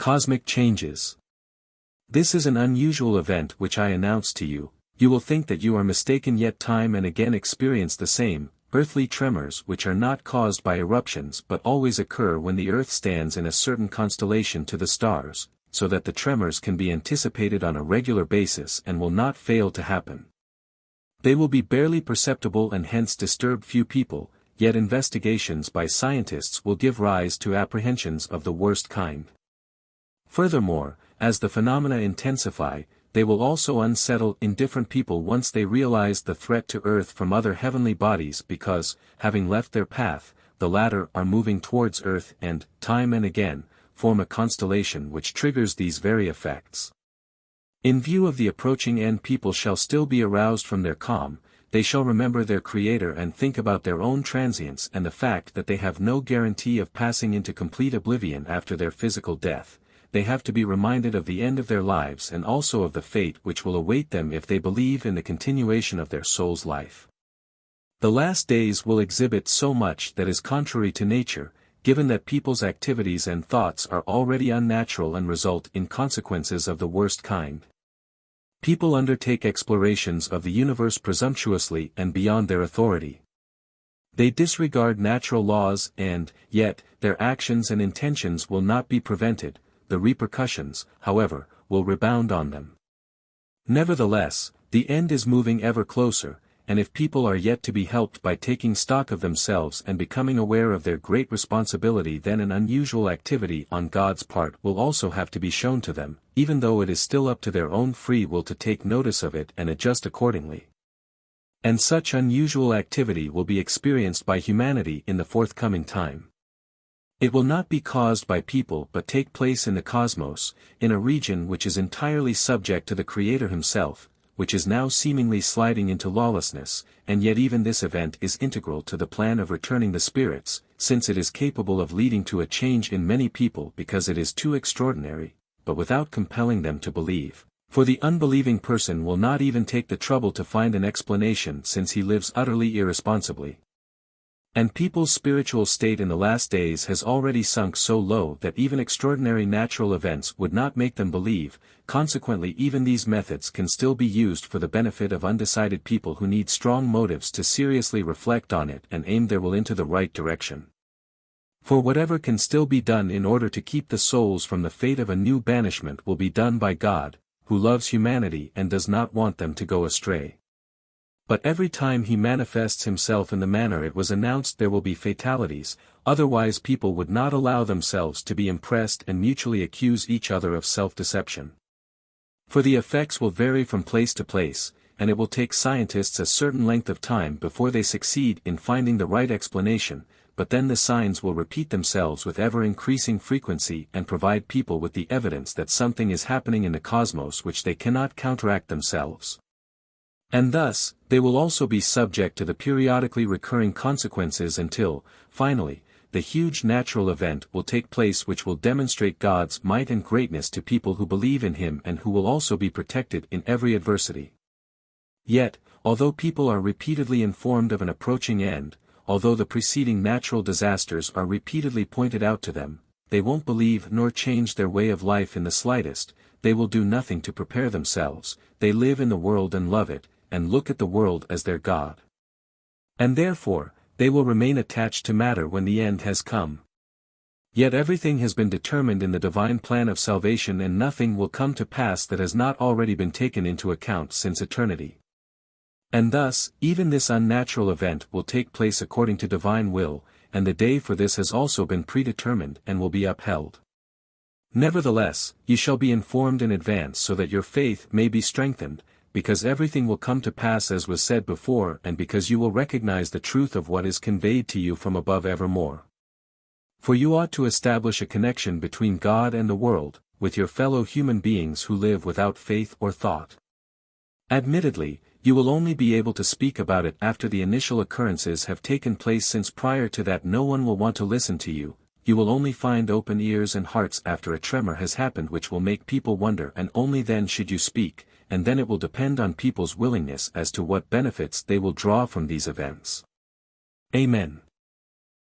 Cosmic changes. This is an unusual event which I announce to you. You will think that you are mistaken, yet time and again experience the same, earthly tremors which are not caused by eruptions but always occur when the earth stands in a certain constellation to the stars, so that the tremors can be anticipated on a regular basis and will not fail to happen. They will be barely perceptible and hence disturb few people, yet investigations by scientists will give rise to apprehensions of the worst kind. Furthermore, as the phenomena intensify, they will also unsettle indifferent people once they realize the threat to Earth from other heavenly bodies because, having left their path, the latter are moving towards Earth and, time and again, form a constellation which triggers these very effects. In view of the approaching end, people shall still be aroused from their calm, they shall remember their Creator and think about their own transience and the fact that they have no guarantee of passing into complete oblivion after their physical death. They have to be reminded of the end of their lives and also of the fate which will await them if they believe in the continuation of their soul's life. The last days will exhibit so much that is contrary to nature, given that people's activities and thoughts are already unnatural and result in consequences of the worst kind. People undertake explorations of the universe presumptuously and beyond their authority. They disregard natural laws and, yet, their actions and intentions will not be prevented. The repercussions, however, will rebound on them. Nevertheless, the end is moving ever closer, and if people are yet to be helped by taking stock of themselves and becoming aware of their great responsibility, then an unusual activity on God's part will also have to be shown to them, even though it is still up to their own free will to take notice of it and adjust accordingly. And such unusual activity will be experienced by humanity in the forthcoming time. It will not be caused by people but take place in the cosmos, in a region which is entirely subject to the Creator himself, which is now seemingly sliding into lawlessness, and yet even this event is integral to the plan of returning the spirits, since it is capable of leading to a change in many people because it is too extraordinary, but without compelling them to believe. For the unbelieving person will not even take the trouble to find an explanation since he lives utterly irresponsibly. And people's spiritual state in the last days has already sunk so low that even extraordinary natural events would not make them believe, consequently even these methods can still be used for the benefit of undecided people who need strong motives to seriously reflect on it and aim their will into the right direction. For whatever can still be done in order to keep the souls from the fate of a new banishment will be done by God, who loves humanity and does not want them to go astray. But every time he manifests himself in the manner it was announced, there will be fatalities, otherwise people would not allow themselves to be impressed and mutually accuse each other of self-deception. For the effects will vary from place to place, and it will take scientists a certain length of time before they succeed in finding the right explanation, but then the signs will repeat themselves with ever-increasing frequency and provide people with the evidence that something is happening in the cosmos which they cannot counteract themselves. And thus, they will also be subject to the periodically recurring consequences until, finally, the huge natural event will take place which will demonstrate God's might and greatness to people who believe in Him and who will also be protected in every adversity. Yet, although people are repeatedly informed of an approaching end, although the preceding natural disasters are repeatedly pointed out to them, they won't believe nor change their way of life in the slightest. They will do nothing to prepare themselves. They live in the world and love it, and look at the world as their God. And therefore, they will remain attached to matter when the end has come. Yet everything has been determined in the divine plan of salvation, and nothing will come to pass that has not already been taken into account since eternity. And thus, even this unnatural event will take place according to divine will, and the day for this has also been predetermined and will be upheld. Nevertheless, you shall be informed in advance so that your faith may be strengthened, because everything will come to pass as was said before, and because you will recognize the truth of what is conveyed to you from above evermore. For you ought to establish a connection between God and the world, with your fellow human beings who live without faith or thought. Admittedly, you will only be able to speak about it after the initial occurrences have taken place, since prior to that no one will want to listen to you. You will only find open ears and hearts after a tremor has happened which will make people wonder, and only then should you speak, and then it will depend on people's willingness as to what benefits they will draw from these events. Amen.